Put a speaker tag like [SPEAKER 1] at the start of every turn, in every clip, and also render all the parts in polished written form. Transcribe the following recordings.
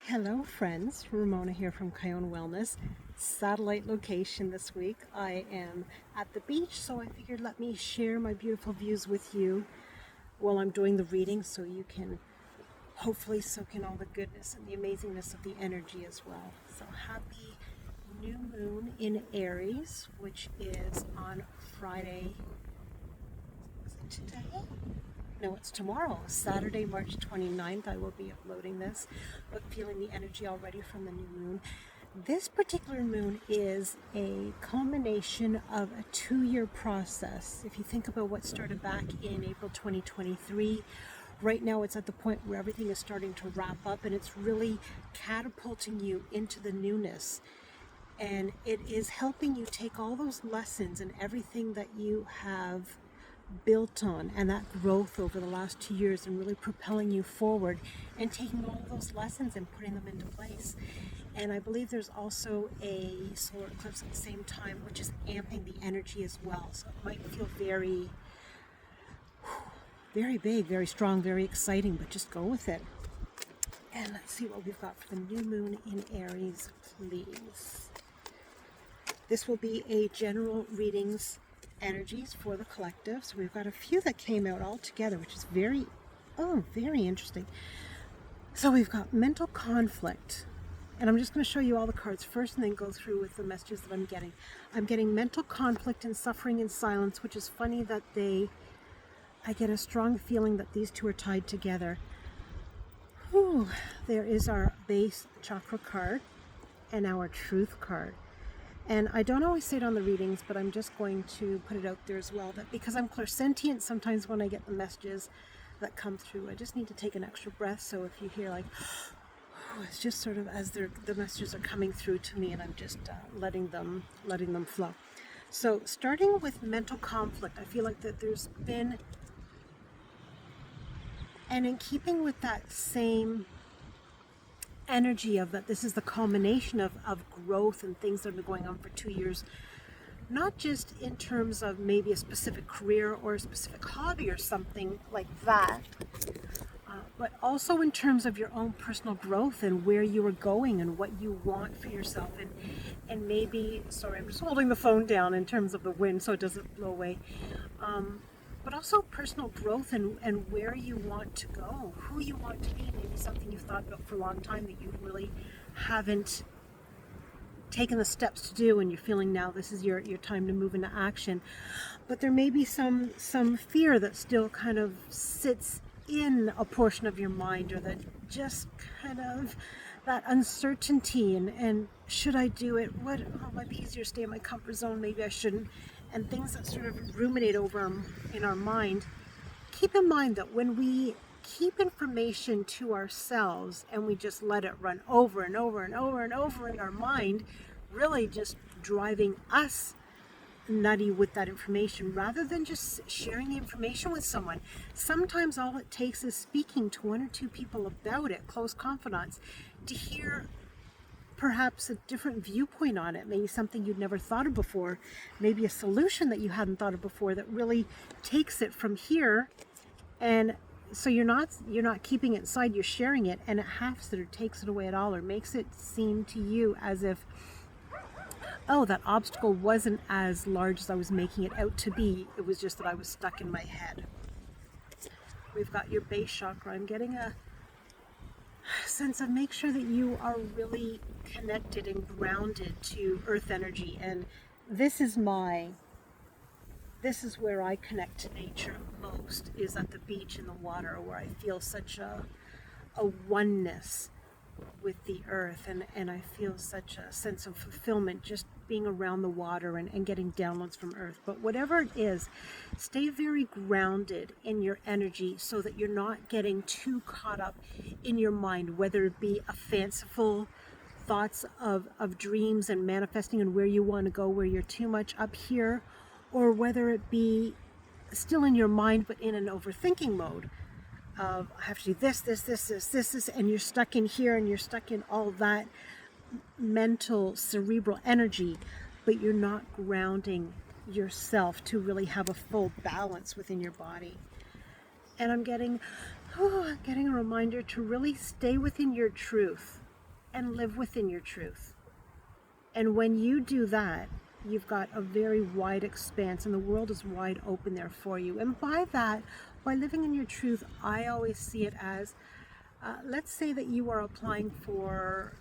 [SPEAKER 1] Hello friends, Ramona here from Kion Wellness. Satellite location this week. I am at the beach, so I figured let me share my beautiful views with you while I'm doing the reading so you can hopefully soak in all the goodness and the amazingness of the energy as well. So happy new moon in Aries, which is on Friday. Is it today? No, it's tomorrow, Saturday, March 29th. I will be uploading this, but feeling the energy already from the new moon. This particular moon is a culmination of a 2-year process. If you think about what started back in April 2023, right now it's at the point where everything is starting to wrap up and it's really catapulting you into the newness. And it is helping you take all those lessons and everything that you have built on and that growth over the last 2 years and really propelling you forward and taking all of those lessons and putting them into place. And I believe there's also a solar eclipse at the same time, which is amping the energy as well. So it might feel very, very big, very strong, very exciting, but just go with it. And let's see what we've got for the new moon in Aries, please. This will be a general readings energies for the collective. So we've got a few that came out all together, which is very interesting. So we've got mental conflict. And I'm just going to show you all the cards first and then go through with the messages that I'm getting. I'm getting mental conflict and suffering in silence, which is funny that I get a strong feeling that these two are tied together. Whew. There is our base chakra card and our truth card. And I don't always say it on the readings, but I'm just going to put it out there as well, that because I'm clairsentient, sometimes when I get the messages that come through, I just need to take an extra breath. So if you hear like, it's just sort of as the messages are coming through to me, and I'm just letting them flow. So starting with mental conflict, I feel like that there's been, and in keeping with that same energy of that this is the culmination of growth and things that have been going on for 2 years, not just in terms of maybe a specific career or a specific hobby or something like that, but also in terms of your own personal growth and where you are going and what you want for yourself. And maybe, sorry, I'm just holding the phone down in terms of the wind so it doesn't blow away. But also personal growth and where you want to go, who you want to be, maybe something you've thought about for a long time that you really haven't taken the steps to do, and you're feeling now this is your time to move into action. But there may be some fear that still kind of sits in a portion of your mind, or that just kind of that uncertainty and should I do it? What it might be easier to stay in my comfort zone, maybe I shouldn't, and things that sort of ruminate over in our mind. Keep in mind that when we keep information to ourselves and we just let it run over and over and over and over in our mind, really just driving us nutty with that information rather than just sharing the information with someone. Sometimes all it takes is speaking to 1 or 2 people about it, close confidants, to hear perhaps a different viewpoint on it, maybe something you'd never thought of before, maybe a solution that you hadn't thought of before that really takes it from here. And so you're not keeping it inside, you're sharing it, and it halves it or takes it away at all, or makes it seem to you as if, oh, that obstacle wasn't as large as I was making it out to be. It was just that I was stuck in my head. We've got your base chakra. I'm getting a sense of make sure that you are really connected and grounded to earth energy. And this is where I connect to nature most, is at the beach in the water, where I feel such a oneness with the earth, and I feel such a sense of fulfillment just being around the water and getting downloads from earth. But whatever it is, stay very grounded in your energy so that you're not getting too caught up in your mind, whether it be a fanciful thoughts of dreams and manifesting and where you want to go, where you're too much up here, or whether it be still in your mind but in an overthinking mode of I have to do this, and you're stuck in here and you're stuck in all that mental cerebral energy, but you're not grounding yourself to really have a full balance within your body. And I'm getting a reminder to really stay within your truth. and live within your truth. And when you do that, you've got a very wide expanse and the world is wide open there for you. And by that, by living in your truth, I always see it as, let's say that you are applying for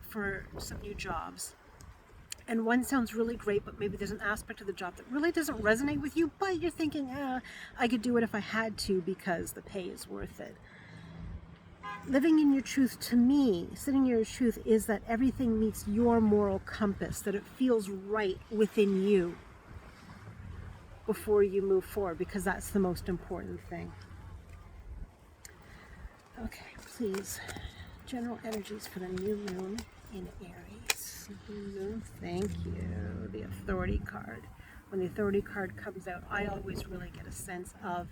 [SPEAKER 1] some new jobs. And one sounds really great, but maybe there's an aspect of the job that really doesn't resonate with you, but you're thinking, I could do it if I had to because the pay is worth it. Living in your truth, to me, sitting in your truth, is that everything meets your moral compass, that it feels right within you before you move forward, because that's the most important thing. Okay, please. General energies for the new moon in Aries. Thank you. The Authority card. When the Authority card comes out, I always really get a sense of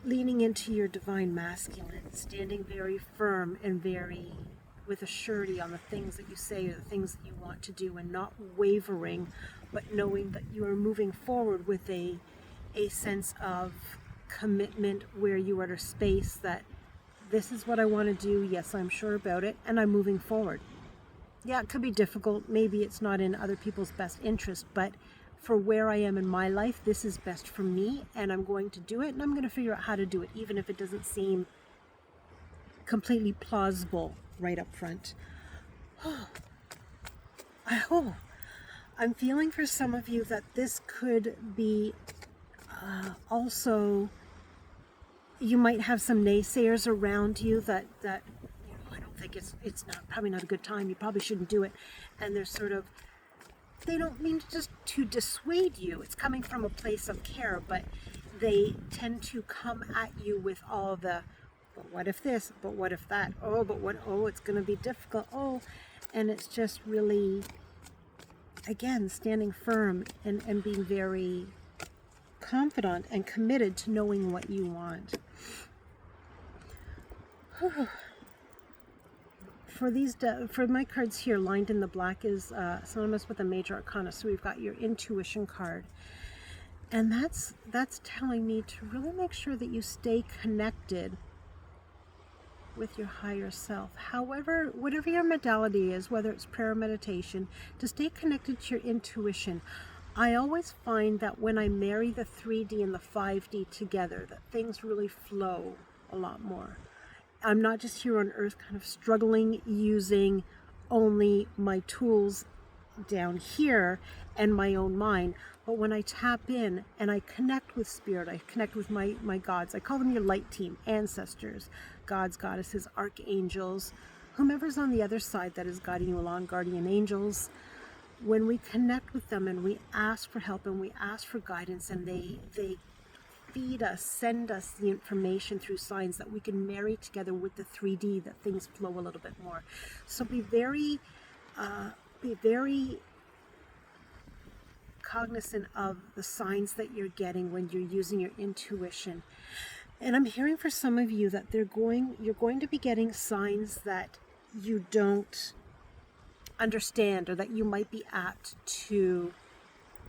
[SPEAKER 1] leaning into your divine masculine, standing very firm and very with a surety on the things that you say or the things that you want to do, and not wavering, but knowing that you are moving forward with a sense of commitment where you are at a space that this is what I want to do. Yes, I'm sure about it, and I'm moving forward. Yeah, it could be difficult. Maybe it's not in other people's best interest, but for where I am in my life, this is best for me, and I'm going to do it, and I'm going to figure out how to do it, even if it doesn't seem completely plausible right up front. I'm feeling for some of you that this could be also, you might have some naysayers around you that I don't think it's not, probably not a good time, you probably shouldn't do it, and they're sort of, they don't mean just to dissuade you. It's coming from a place of care, but they tend to come at you with all the, but what if this, but what if that, it's going to be difficult, and it's just really, again, standing firm and being very confident and committed to knowing what you want. For my cards here, lined in the black is synonymous with the major arcana. So we've got your intuition card, and that's telling me to really make sure that you stay connected with your higher self. However, whatever your modality is, whether it's prayer or meditation, to stay connected to your intuition. I always find that when I marry the 3D and the 5D together, that things really flow a lot more. I'm not just here on earth kind of struggling using only my tools down here and my own mind, but when I tap in and I connect with spirit, I connect with my gods. I call them your light team, ancestors, gods, goddesses, archangels, whomever's on the other side that is guiding you along, guardian angels. When we connect with them and we ask for help and we ask for guidance, and they feed us, send us the information through signs that we can marry together with the 3D, that things flow a little bit more. So be very cognizant of the signs that you're getting when you're using your intuition. And I'm hearing for some of you that you're going to be getting signs that you don't understand, or that you might be apt to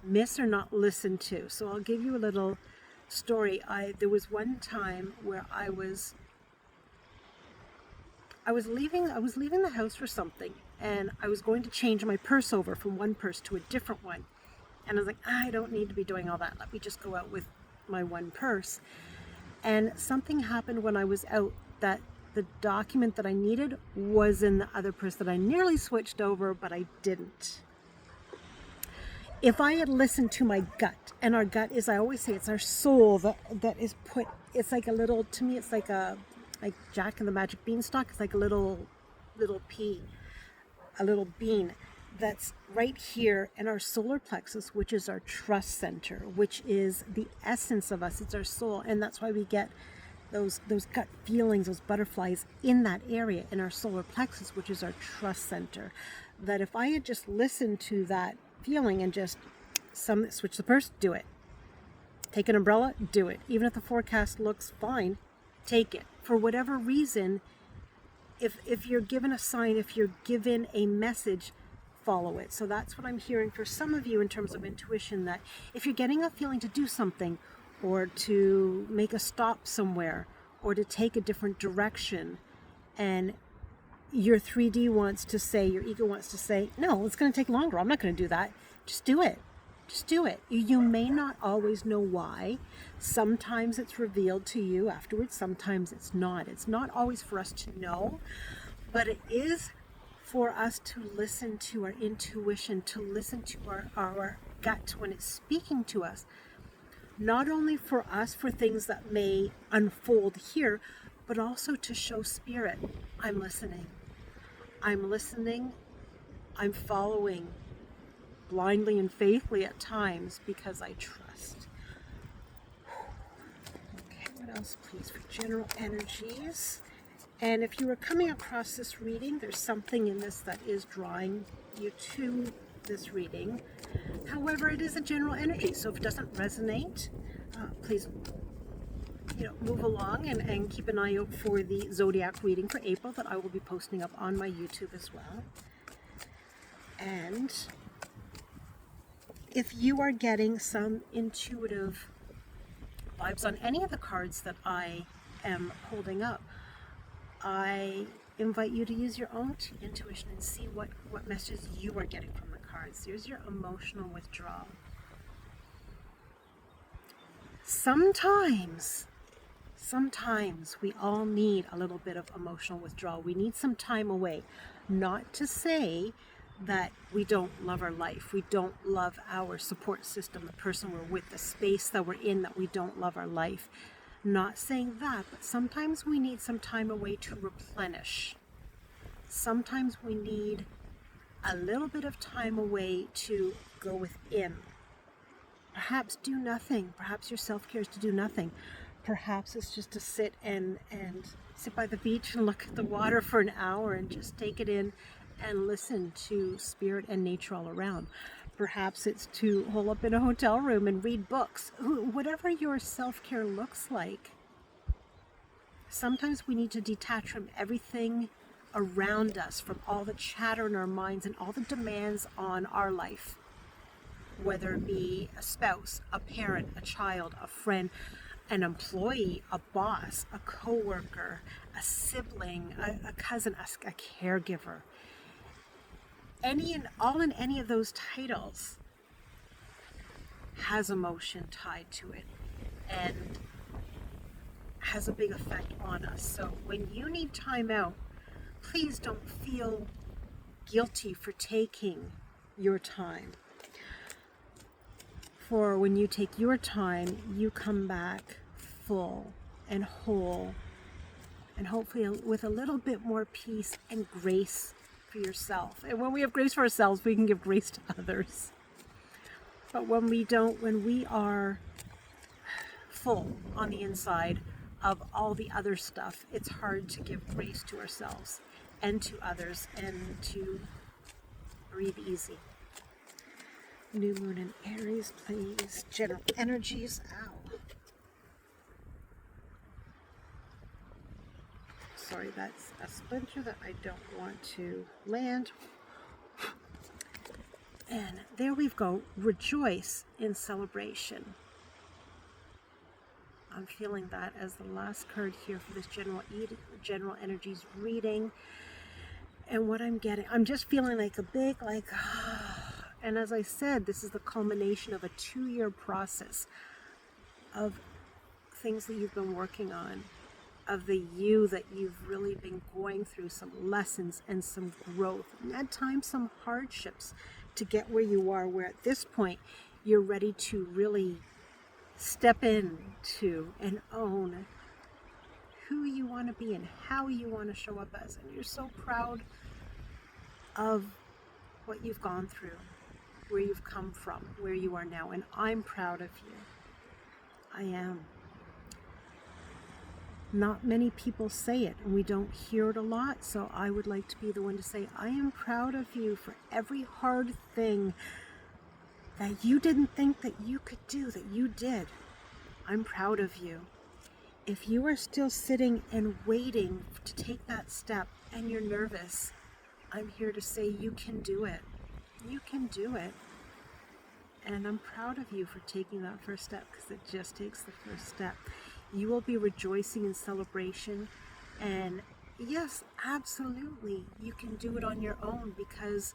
[SPEAKER 1] miss or not listen to. So I'll give you a little story. There was one time where I was leaving the house for something, and I was going to change my purse over from one purse to a different one, and I was like, I don't need to be doing all that, let me just go out with my one purse. And something happened when I was out, that the document that I needed was in the other purse that I nearly switched over, but I didn't. If I had listened to my gut, and our gut is, I always say, it's our soul that is put, it's like a little, to me, it's like Jack and the Magic Beanstalk. It's like a little pea, a little bean that's right here in our solar plexus, which is our trust center, which is the essence of us. It's our soul, and that's why we get those gut feelings, those butterflies in that area in our solar plexus, which is our trust center. That if I had just listened to that feeling and just switch the purse, do it. Take an umbrella, do it. Even if the forecast looks fine, take it. For whatever reason, if you're given a sign, if you're given a message, follow it. So that's what I'm hearing for some of you in terms of intuition, that if you're getting a feeling to do something, or to make a stop somewhere, or to take a different direction, and your 3D wants to say, your ego wants to say, no, it's going to take longer. I'm not going to do that. Just do it. Just do it. You may not always know why. Sometimes it's revealed to you afterwards. Sometimes it's not. It's not always for us to know, but it is for us to listen to our intuition, to listen to our gut when it's speaking to us. Not only for us, for things that may unfold here, but also to show spirit, I'm listening. I'm listening. I'm following blindly and faithfully at times because I trust. Okay, what else, please, for general energies? And if you were coming across this reading, there's something in this that is drawing you to this reading. However, it is a general energy, so if it doesn't resonate, please move along and keep an eye out for the zodiac reading for April that I will be posting up on my YouTube as well. And if you are getting some intuitive vibes on any of the cards that I am holding up, I invite you to use your own intuition and see what messages you are getting from the cards. Here's your emotional withdrawal. Sometimes we all need a little bit of emotional withdrawal. We need some time away. Not to say that we don't love our life. We don't love our support system, the person we're with, the space that we're in, that we don't love our life. Not saying that, but sometimes we need some time away to replenish. Sometimes we need a little bit of time away to go within. Perhaps do nothing. Perhaps your self-care is to do nothing. Perhaps it's just to sit and sit by the beach and look at the water for an hour and just take it in and listen to spirit and nature all around. Perhaps it's to hole up in a hotel room and read books. Whatever your self-care looks like, sometimes we need to detach from everything around us, from all the chatter in our minds and all the demands on our life, whether it be a spouse, a parent, a child, a friend, an employee, a boss, a coworker, a sibling, a cousin, a caregiver. Any and all in any of those titles has emotion tied to it and has a big effect on us. So when you need time out, please don't feel guilty for taking your time. For when you take your time, you come back full and whole, and hopefully with a little bit more peace and grace for yourself. And when we have grace for ourselves, we can give grace to others. But when we don't, when we are full on the inside of all the other stuff, it's hard to give grace to ourselves and to others and to breathe easy. New moon in Aries, please. General energies. Ow. Sorry, that's a splinter that I don't want to land. And there we go. Rejoice in celebration. I'm feeling that as the last card here for this general energies reading. And what I'm getting, I'm just feeling like a big, and as I said, this is the culmination of a 2-year process of things that you've been working on, of the you that you've really been going through, some lessons and some growth, and at times some hardships to get where you are, where at this point you're ready to really step into and own who you want to be and how you want to show up as. And you're so proud of what you've gone through, where you've come from, where you are now, and I'm proud of you. I am. Not many people say it, and we don't hear it a lot, so I would like to be the one to say, I am proud of you for every hard thing that you didn't think that you could do, that you did. I'm proud of you. If you are still sitting and waiting to take that step and you're nervous, I'm here to say you can do it. You can do it. And I'm proud of you for taking that first step, because it just takes the first step. You will be rejoicing in celebration, and yes, absolutely, you can do it on your own, because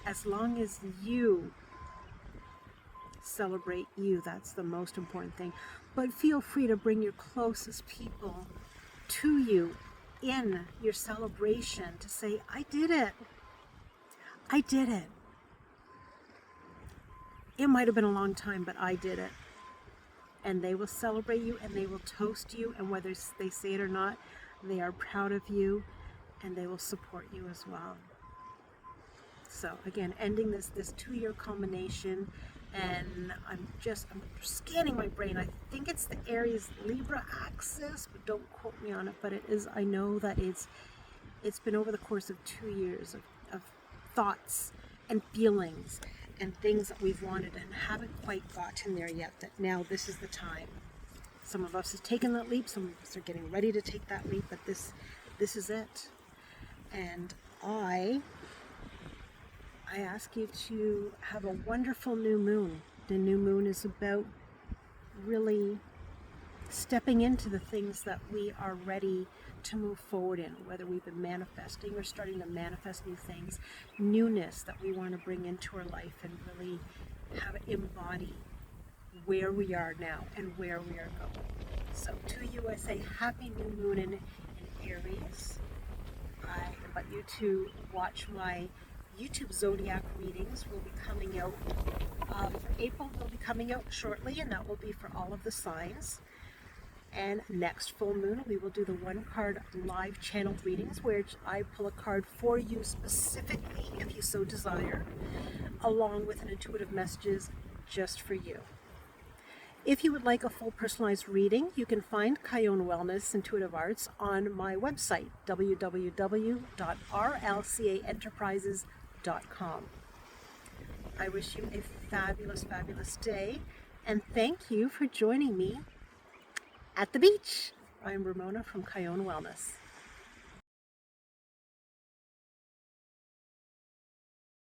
[SPEAKER 1] as long as you celebrate you, that's the most important thing. But feel free to bring your closest people to you in your celebration to say, I did it. I did it. It might have been a long time, but I did it. And they will celebrate you and they will toast you. And whether they say it or not, they are proud of you and they will support you as well. So again, ending this 2-year culmination, and I'm scanning my brain. I think it's the Aries Libra axis, but don't quote me on it. But it is. I know that it's been over the course of 2 years of thoughts and feelings and things that we've wanted and haven't quite gotten there yet. That now this is the time. Some of us have taken that leap. Some of us are getting ready to take that leap. But this is it. And I ask you to have a wonderful new moon. The new moon is about really stepping into the things that we are ready to move forward in, whether we've been manifesting or starting to manifest new things, newness that we want to bring into our life and really have it embody where we are now and where we are going. So to you, I say happy new moon in Aries. I invite you to watch my YouTube zodiac readings. Will be coming out for April. Will be coming out shortly, and that will be for all of the signs. And next full moon, we will do the 1-card live channel readings, where I pull a card for you specifically, if you so desire, along with an intuitive messages just for you. If you would like a full personalized reading, you can find Kyon Wellness Intuitive Arts on my website, www.rlcaenterprises.com. I wish you a fabulous, fabulous day, and thank you for joining me at the beach. I'm Ramona from Kyon Wellness.